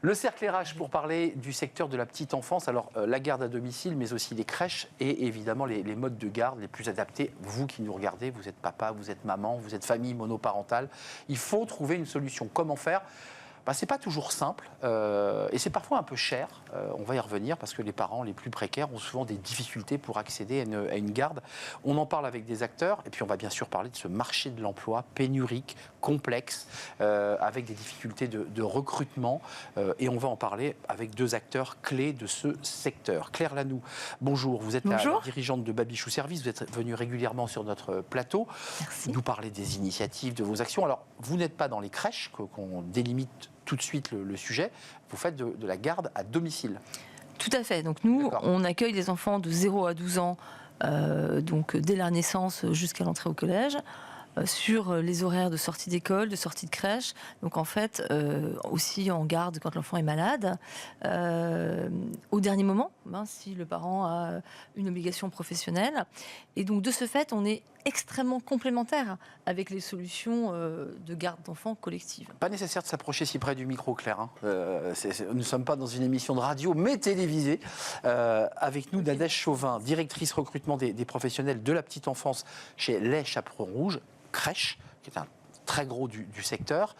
Le cercle RH pour parler du secteur de la petite enfance. Alors, la garde à domicile, mais aussi les crèches et évidemment les modes de garde les plus adaptés. Vous qui nous regardez, vous êtes papa, vous êtes maman, vous êtes famille monoparentale. Il faut trouver une solution. Comment faire ? C'est pas toujours simple et c'est parfois un peu cher. On va y revenir parce que les parents les plus précaires ont souvent des difficultés pour accéder à une garde. On en parle avec des acteurs et puis on va bien sûr parler de ce marché de l'emploi pénurique, complexe, avec des difficultés de recrutement et on va en parler avec deux acteurs clés de ce secteur. Claire Lanoux, bonjour. Vous êtes la dirigeante de Babichou Service. Vous êtes venue régulièrement sur notre plateau. Merci. Nous parler des initiatives, de vos actions. Alors, vous n'êtes pas dans les crèches qu'on délimite tout de suite le sujet, vous faites de la garde à domicile. Tout à fait. Donc nous, on accueille les enfants de 0 à 12 ans, donc dès la naissance jusqu'à l'entrée au collège, sur les horaires de sortie d'école, de sortie de crèche. Donc en fait, aussi en garde quand l'enfant est malade. Au dernier moment, si le parent a une obligation professionnelle. Et donc de ce fait, on est extrêmement complémentaires avec les solutions de garde d'enfants collectives. Pas nécessaire de s'approcher si près du micro, Claire. Nous ne sommes pas dans une émission de radio, mais télévisée. Avec nous, Nadège Chauvin, directrice recrutement des professionnels de la petite enfance chez Les Chaperons Rouges, crèche, qui est un très gros du secteur.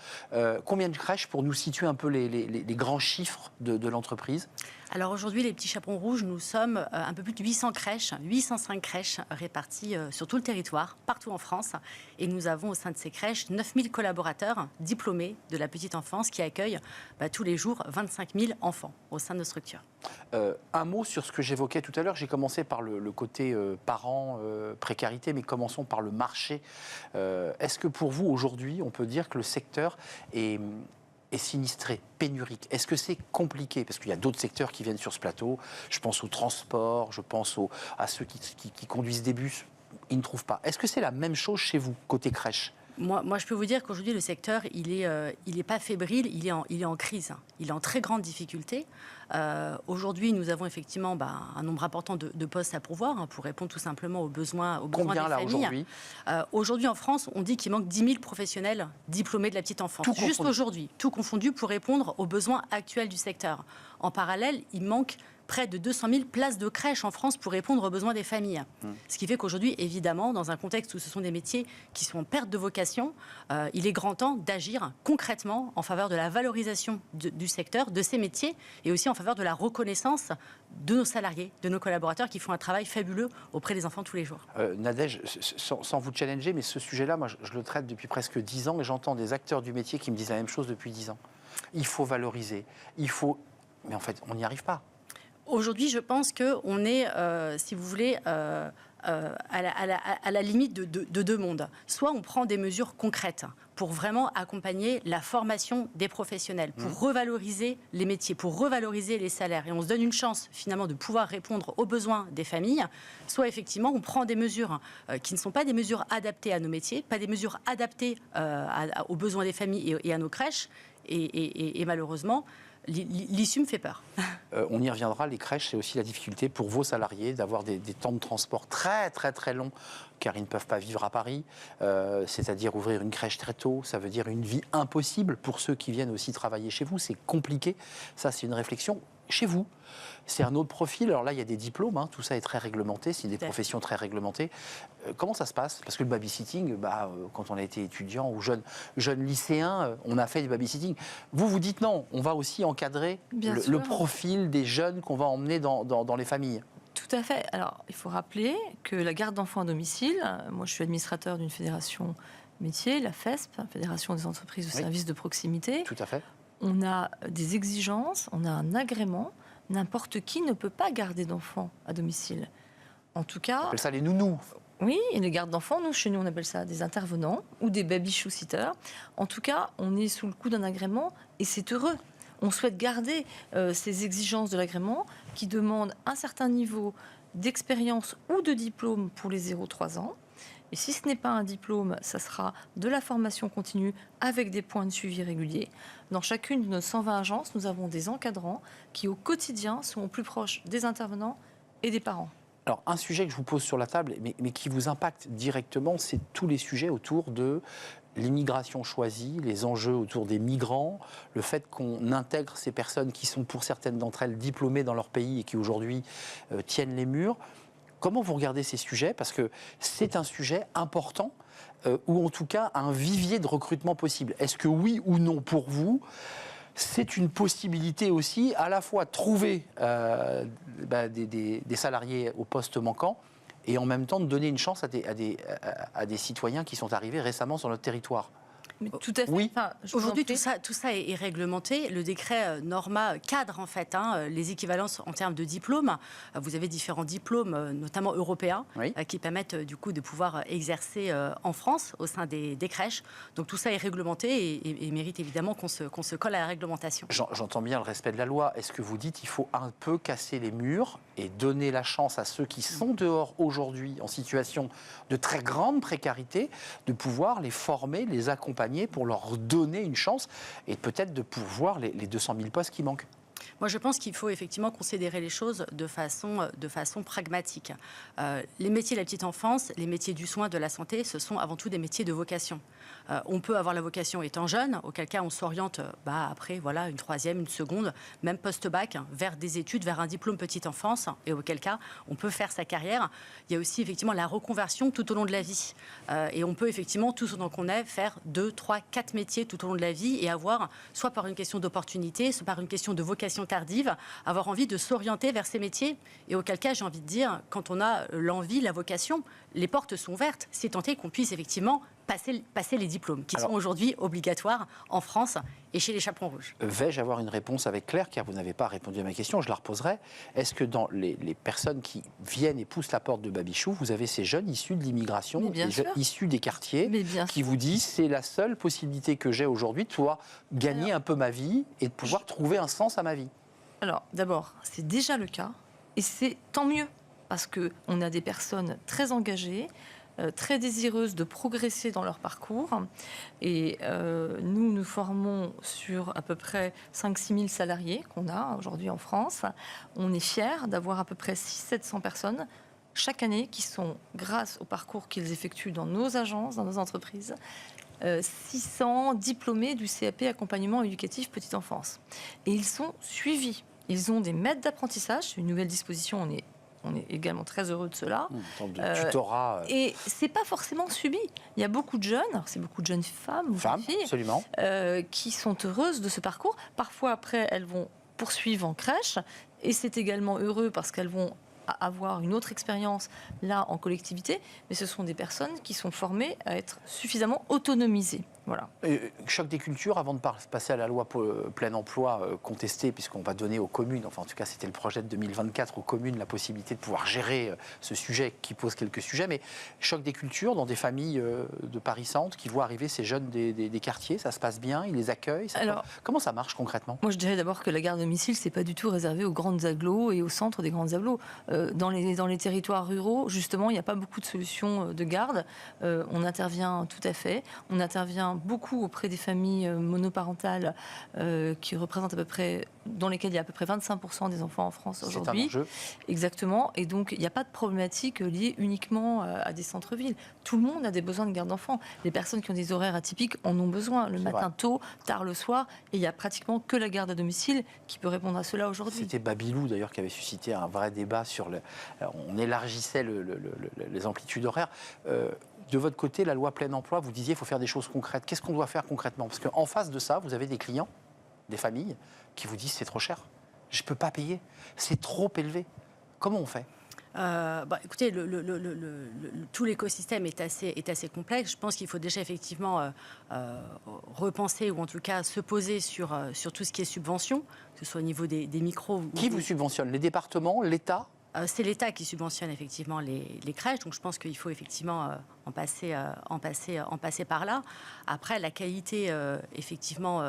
Combien de crèches pour nous situer un peu les grands chiffres de l'entreprise ? Alors aujourd'hui, les petits chaperons rouges, nous sommes un peu plus de 800 crèches, 805 crèches réparties sur tout le territoire, partout en France. Et nous avons au sein de ces crèches 9000 collaborateurs diplômés de la petite enfance qui accueillent tous les jours 25 000 enfants au sein de nos structures. Un mot sur ce que j'évoquais tout à l'heure. J'ai commencé par le côté parents, précarité, mais commençons par le marché. Est-ce que pour vous, aujourd'hui, on peut dire que le secteur est sinistré, pénurique? Est-ce que c'est compliqué? Parce qu'il y a d'autres secteurs qui viennent sur ce plateau. Je pense au transport, je pense à ceux qui conduisent des bus. Ils ne trouvent pas. Est-ce que c'est la même chose chez vous, côté crèche? Moi, je peux vous dire qu'aujourd'hui, le secteur, il est pas fébrile, il est en crise. Il est en très grande difficulté. Aujourd'hui, nous avons effectivement un nombre important de postes à pourvoir pour répondre tout simplement aux besoins des familles. Combien là aujourd'hui? Aujourd'hui, en France, on dit qu'il manque 10 000 professionnels diplômés de la petite enfance. Juste aujourd'hui, tout confondu, pour répondre aux besoins actuels du secteur. En parallèle, il manque près de 200 000 places de crèche en France pour répondre aux besoins des familles. Ce qui fait qu'aujourd'hui, évidemment, dans un contexte où ce sont des métiers qui sont en perte de vocation, il est grand temps d'agir concrètement en faveur de la valorisation du secteur, de ces métiers, et aussi en faveur de la reconnaissance de nos salariés, de nos collaborateurs qui font un travail fabuleux auprès des enfants tous les jours. Nadège, sans vous challenger, mais ce sujet-là, moi, je le traite depuis presque 10 ans et j'entends des acteurs du métier qui me disent la même chose depuis 10 ans. Il faut valoriser, mais en fait, on n'y arrive pas. Aujourd'hui, je pense qu'on est, si vous voulez, à la limite de deux mondes. Soit on prend des mesures concrètes pour vraiment accompagner la formation des professionnels, pour revaloriser les métiers, pour revaloriser les salaires. Et on se donne une chance, finalement, de pouvoir répondre aux besoins des familles. Soit, effectivement, on prend des mesures qui ne sont pas des mesures adaptées à nos métiers, pas des mesures adaptées aux besoins des familles et à nos crèches. Et malheureusement, l'issue me fait peur. On y reviendra, les crèches, c'est aussi la difficulté pour vos salariés d'avoir des temps de transport très très très longs, car ils ne peuvent pas vivre à Paris, c'est-à-dire ouvrir une crèche très tôt, ça veut dire une vie impossible pour ceux qui viennent aussi travailler chez vous, c'est compliqué, ça c'est une réflexion. Chez vous, c'est un autre profil. Alors là, il y a des diplômes, tout ça est très réglementé, c'est des professions très réglementées. Comment ça se passe? Parce que le babysitting, quand on a été étudiant ou jeune lycéen, on a fait du babysitting. Vous dites non, on va aussi encadrer le profil des jeunes qu'on va emmener dans les familles. Tout à fait. Alors, il faut rappeler que la garde d'enfants à domicile, moi je suis administrateur d'une fédération métier, la FESP, Fédération des entreprises de services de proximité. Tout à fait. On a des exigences, on a un agrément. N'importe qui ne peut pas garder d'enfants à domicile. En tout cas... On appelle ça les nounous. Oui, et les gardes d'enfants, chez nous, on appelle ça des intervenants ou des baby-sitters. En tout cas, on est sous le coup d'un agrément et c'est heureux. On souhaite garder ces exigences de l'agrément qui demandent un certain niveau d'expérience ou de diplôme pour les 0-3 ans. Et si ce n'est pas un diplôme, ça sera de la formation continue avec des points de suivi réguliers. Dans chacune de nos 120 agences, nous avons des encadrants qui, au quotidien, sont au plus proche des intervenants et des parents. Alors, un sujet que je vous pose sur la table, mais qui vous impacte directement, c'est tous les sujets autour de l'immigration choisie, les enjeux autour des migrants, le fait qu'on intègre ces personnes qui sont pour certaines d'entre elles diplômées dans leur pays et qui aujourd'hui tiennent les murs. Comment vous regardez ces sujets? Parce que c'est un sujet important, ou en tout cas un vivier de recrutement possible. Est-ce que oui ou non pour vous, c'est une possibilité aussi à la fois de trouver des salariés au poste manquant et en même temps de donner une chance à des citoyens qui sont arrivés récemment sur notre territoire? Mais tout à fait. Oui. Enfin, Aujourd'hui, tout ça est réglementé. Le décret Norma cadre en fait les équivalences en termes de diplômes. Vous avez différents diplômes, notamment européens, Oui. qui permettent du coup de pouvoir exercer en France au sein des crèches. Donc tout ça est réglementé et mérite évidemment qu'on se colle à la réglementation. J'entends bien le respect de la loi. Est-ce que vous dites qu'il faut un peu casser les murs et donner la chance à ceux qui sont dehors aujourd'hui en situation de très grande précarité de pouvoir les former, les accompagner pour leur donner une chance et peut-être de pourvoir les 200 000 postes qui manquent? Moi, je pense qu'il faut effectivement considérer les choses de façon pragmatique. Les métiers de la petite enfance, les métiers du soin, de la santé, ce sont avant tout des métiers de vocation. On peut avoir la vocation étant jeune, auquel cas on s'oriente après une troisième, une seconde, même post-bac, vers des études, vers un diplôme petite enfance, et auquel cas on peut faire sa carrière. Il y a aussi effectivement la reconversion tout au long de la vie. Et on peut effectivement, tout ce dont on est, faire 2, 3, 4 métiers tout au long de la vie et avoir, soit par une question d'opportunité, soit par une question de vocation tardive, avoir envie de s'orienter vers ces métiers. Et auquel cas, j'ai envie de dire, quand on a l'envie, la vocation, les portes sont ouvertes, c'est tenté qu'on puisse effectivement passer les diplômes, qui sont aujourd'hui obligatoires en France et chez les chaperons rouges. Vais-je avoir une réponse avec Claire, car vous n'avez pas répondu à ma question, je la reposerai. Est-ce que dans les personnes qui viennent et poussent la porte de Babichou, vous avez ces jeunes issus de l'immigration, issus des quartiers, qui vous disent c'est la seule possibilité que j'ai aujourd'hui de pouvoir gagner un peu ma vie et de pouvoir trouver un sens à ma vie? Alors, d'abord, c'est déjà le cas, et c'est tant mieux, parce qu'on a des personnes très engagées, très désireuses de progresser dans leur parcours. Et nous formons sur à peu près 5-6 000 salariés qu'on a aujourd'hui en France. On est fiers d'avoir à peu près 600-700 personnes chaque année qui sont, grâce au parcours qu'ils effectuent dans nos agences, dans nos entreprises, 600 diplômés du CAP accompagnement éducatif petite enfance. Et ils sont suivis. Ils ont des maîtres d'apprentissage. C'est une nouvelle disposition, on est également très heureux de cela. De tutorat. Et c'est pas forcément subi. Il y a beaucoup de jeunes, alors c'est beaucoup de jeunes femmes ou filles, absolument. Qui sont heureuses de ce parcours. Parfois, après, elles vont poursuivre en crèche. Et c'est également heureux parce qu'elles vont avoir une autre expérience là en collectivité. Mais ce sont des personnes qui sont formées à être suffisamment autonomisées. Voilà. Choc des cultures, avant de passer à la loi plein emploi contestée, puisqu'on va donner aux communes, enfin en tout cas c'était le projet de 2024, aux communes la possibilité de pouvoir gérer ce sujet qui pose quelques sujets, mais choc des cultures dans des familles de Paris-Centre qui voient arriver ces jeunes des quartiers, ça se passe bien, ils les accueillent, comment ça marche concrètement? Moi je dirais d'abord que la garde à domicile, c'est pas du tout réservé aux grandes agglos et au centre des grandes agglos. Dans les territoires ruraux, justement, il n'y a pas beaucoup de solutions de garde. On intervient tout à fait, on intervient beaucoup auprès des familles monoparentales qui représentent à peu près, dans lesquelles il y a à peu près 25% des enfants en France aujourd'hui. C'est un enjeu. Exactement. Et donc, il n'y a pas de problématique liée uniquement à des centres-villes. Tout le monde a des besoins de garde d'enfants. Les personnes qui ont des horaires atypiques en ont besoin. Le matin tôt, tard le soir. Et il n'y a pratiquement que la garde à domicile qui peut répondre à cela aujourd'hui. C'était Babilou, d'ailleurs, qui avait suscité un vrai débat sur on élargissait les amplitudes horaires. De votre côté, la loi plein emploi, vous disiez qu'il faut faire des choses concrètes. Qu'est-ce qu'on doit faire concrètement? Parce qu'en face de ça, vous avez des clients, des familles, qui vous disent c'est trop cher. Je ne peux pas payer. C'est trop élevé. Comment on fait? Écoutez, tout l'écosystème est assez complexe. Je pense qu'il faut déjà effectivement repenser ou en tout cas se poser sur tout ce qui est subvention, que ce soit au niveau des micros. Qui vous subventionne? Les départements, l'État? C'est l'État qui subventionne effectivement les crèches, donc je pense qu'il faut effectivement en passer par là. Après, la qualité, effectivement,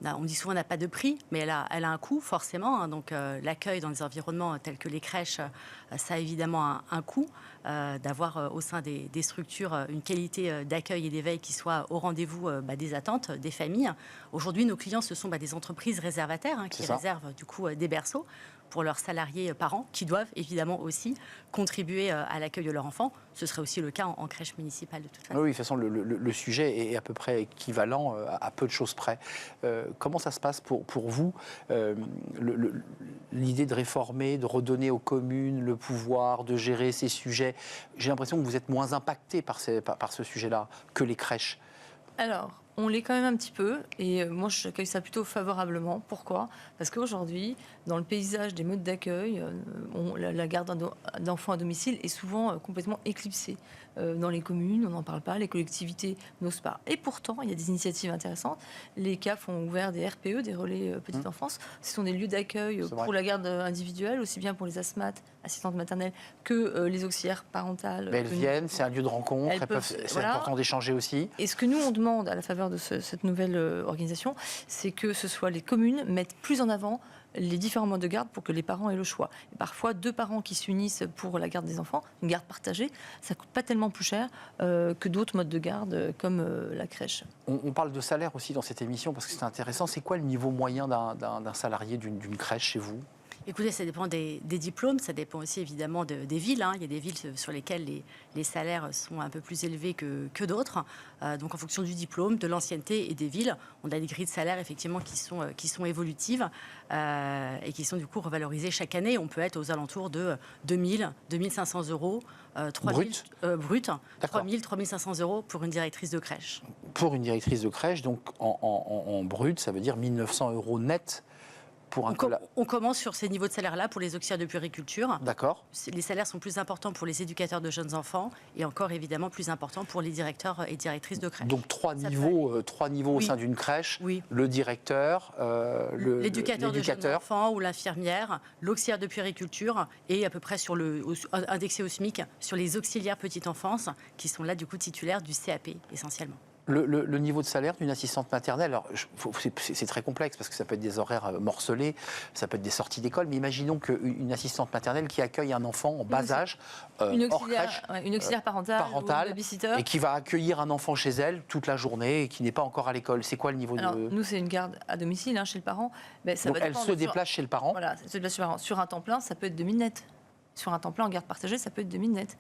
on dit souvent n'a pas de prix, mais elle a un coût forcément. Hein, donc l'accueil dans des environnements tels que les crèches, ça a évidemment un coût. D'avoir au sein des structures une qualité d'accueil et d'éveil qui soit au rendez-vous des attentes des familles. Aujourd'hui, nos clients, ce sont des entreprises réservataires qui réservent du coup des berceaux. pour leurs salariés parents, qui doivent évidemment aussi contribuer à l'accueil de leur enfant. Ce serait aussi le cas en crèche municipale de toute façon. Oui, de toute façon, le sujet est à peu près équivalent à peu de choses près. Comment ça se passe pour vous, l'idée de réformer, de redonner aux communes le pouvoir de gérer ces sujets? J'ai l'impression que vous êtes moins impacté par ce sujet-là que les crèches. Alors, on l'est quand même un petit peu, et moi j'accueille ça plutôt favorablement. Pourquoi ? Parce qu'aujourd'hui, dans le paysage des modes d'accueil, la garde d'enfants à domicile est souvent complètement éclipsée. Dans les communes, on n'en parle pas, les collectivités n'osent pas. Et pourtant, il y a des initiatives intéressantes. Les CAF ont ouvert des RPE, des relais petite enfance. Ce sont des lieux d'accueil pour la garde individuelle, aussi bien pour les asthmates, assistantes maternelles, que les auxiliaires parentales. Mais elles viennent, c'est un lieu de rencontre, c'est important d'échanger aussi. Et ce que nous, on demande à la faveur de cette nouvelle organisation, c'est que ce soit les communes mettent plus en avant les différents modes de garde pour que les parents aient le choix. Et parfois, 2 parents qui s'unissent pour la garde des enfants, une garde partagée, ça ne coûte pas tellement plus cher que d'autres modes de garde comme la crèche. On parle de salaire aussi dans cette émission parce que c'est intéressant. C'est quoi le niveau moyen d'un salarié d'une crèche chez vous ? Écoutez, ça dépend des diplômes, ça dépend aussi évidemment des villes. Il y a des villes sur lesquelles les salaires sont un peu plus élevés que d'autres. Donc en fonction du diplôme, de l'ancienneté et des villes, on a des grilles de salaire effectivement qui sont évolutives et qui sont du coup revalorisées chaque année. On peut être aux alentours de 2000, 2500 euros, 3000 brut, 3000, 3500 euros pour une directrice de crèche. Pour une directrice de crèche, donc en brut, ça veut dire 1900 euros net. On commence sur ces niveaux de salaire-là pour les auxiliaires de puériculture. D'accord. Les salaires sont plus importants pour les éducateurs de jeunes enfants et encore évidemment plus importants pour les directeurs et directrices de crèche. Donc trois niveaux oui. Au sein d'une crèche. Oui. Le directeur, l'éducateur de jeunes enfants ou l'infirmière, l'auxiliaire de puériculture et à peu près indexé au SMIC sur les auxiliaires petite enfance qui sont là du coup titulaires du CAP essentiellement. Le niveau de salaire d'une assistante maternelle, alors c'est très complexe parce que ça peut être des horaires morcelés, ça peut être des sorties d'école, mais imaginons qu'une assistante maternelle qui accueille un enfant en bas âge, hors crèche, une auxiliaire parentale ou babysitter, et qui va accueillir un enfant chez elle toute la journée et qui n'est pas encore à l'école. C'est quoi le niveau de... Nous, c'est une garde à domicile chez le parent. Donc elle se déplace chez le parent. Voilà, elle se déplace chez le parent. Sur un temps plein, ça peut être 2000 net. Sur un temps plein en garde partagée, ça peut être 2000 net.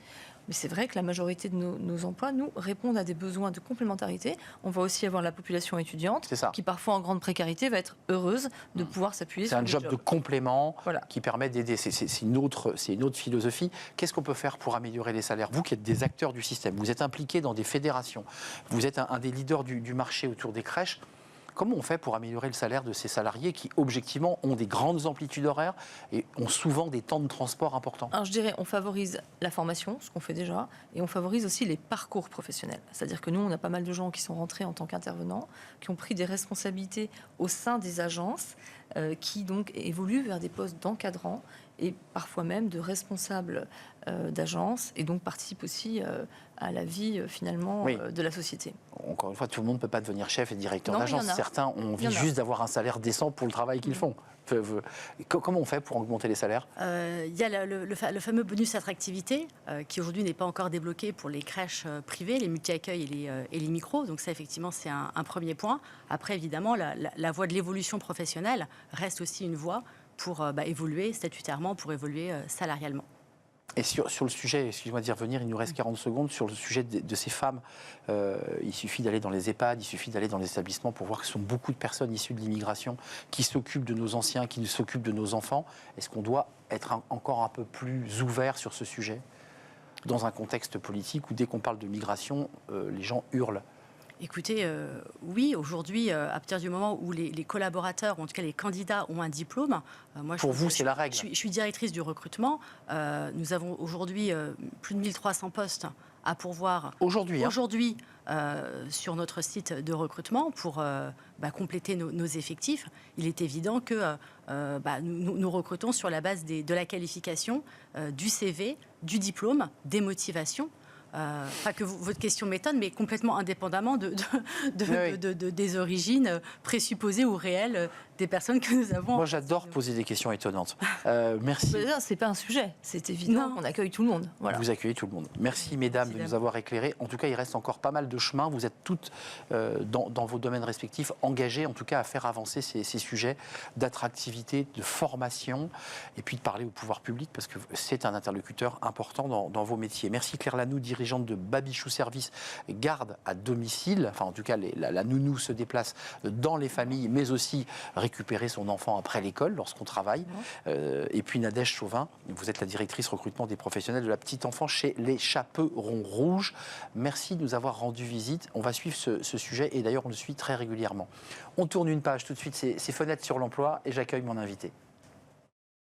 Mais c'est vrai que la majorité de nos emplois, nous, répondent à des besoins de complémentarité. On va aussi avoir la population étudiante, qui parfois en grande précarité va être heureuse de pouvoir s'appuyer sur un job de complément qui permet d'aider. C'est une autre philosophie. Qu'est-ce qu'on peut faire pour améliorer les salaires ? Vous qui êtes des acteurs du système, vous êtes impliqués dans des fédérations, vous êtes un des leaders du marché autour des crèches. Comment on fait pour améliorer le salaire de ces salariés qui, objectivement, ont des grandes amplitudes horaires et ont souvent des temps de transport importants ? Alors, je dirais, on favorise la formation, ce qu'on fait déjà, et on favorise aussi les parcours professionnels. C'est-à-dire que nous, on a pas mal de gens qui sont rentrés en tant qu'intervenants, qui ont pris des responsabilités au sein des agences, qui donc évoluent vers des postes d'encadrants et parfois même de responsables d'agences, et donc participent aussi à la vie, finalement, de la société. Encore une fois, tout le monde ne peut pas devenir chef et directeur d'agence. Certains ont envie juste d'avoir un salaire décent pour le travail qu'ils font. Comment on fait pour augmenter les salaires ? Il y a le fameux bonus attractivité qui aujourd'hui n'est pas encore débloqué pour les crèches privées, les multi-accueils et les micros. Donc ça, effectivement, c'est un premier point. Après, évidemment, la voie de l'évolution professionnelle reste aussi une voie pour évoluer statutairement, pour évoluer salarialement. Et sur le sujet, excusez-moi d'y revenir, il nous reste 40 secondes, sur le sujet de ces femmes, il suffit d'aller dans les EHPAD, il suffit d'aller dans les établissements pour voir que ce sont beaucoup de personnes issues de l'immigration qui s'occupent de nos anciens, qui s'occupent de nos enfants. Est-ce qu'on doit être encore un peu plus ouvert sur ce sujet dans un contexte politique où dès qu'on parle de migration, les gens hurlent ? Écoutez, oui, aujourd'hui, à partir du moment où les collaborateurs, ou en tout cas les candidats, ont un diplôme... Pour vous, c'est la règle. Je suis directrice du recrutement. Nous avons aujourd'hui plus de 1300 postes à pourvoir. Aujourd'hui sur notre site de recrutement pour compléter nos effectifs. Il est évident que nous recrutons sur la base de la qualification, du CV, du diplôme, des motivations. Pas que votre question m'étonne, mais complètement indépendamment des origines présupposées ou réelles des personnes que nous avons. Moi, j'adore poser des questions étonnantes. Merci. C'est pas un sujet, c'est évident Non. qu'on accueille tout le monde. Voilà. Vous accueillez tout le monde. Merci, mesdames, de nous avoir éclairés. En tout cas, il reste encore pas mal de chemin. Vous êtes toutes, dans vos domaines respectifs, engagées, en tout cas, à faire avancer ces sujets d'attractivité, de formation, et puis de parler au pouvoir public, parce que c'est un interlocuteur important dans vos métiers. Merci, Claire Lanoux, dirigeante de Babichou Service, garde à domicile. Enfin, en tout cas, la nounou se déplace dans les familles, mais aussi récupérer son enfant après l'école, lorsqu'on travaille. Et puis, Nadège Chauvin, vous êtes la directrice recrutement des professionnels de la petite enfance chez les Chaperons Rouges. Merci de nous avoir rendu visite. On va suivre ce sujet, et d'ailleurs, on le suit très régulièrement. On tourne une page tout de suite, c'est Fenêtres sur l'emploi, et j'accueille mon invité.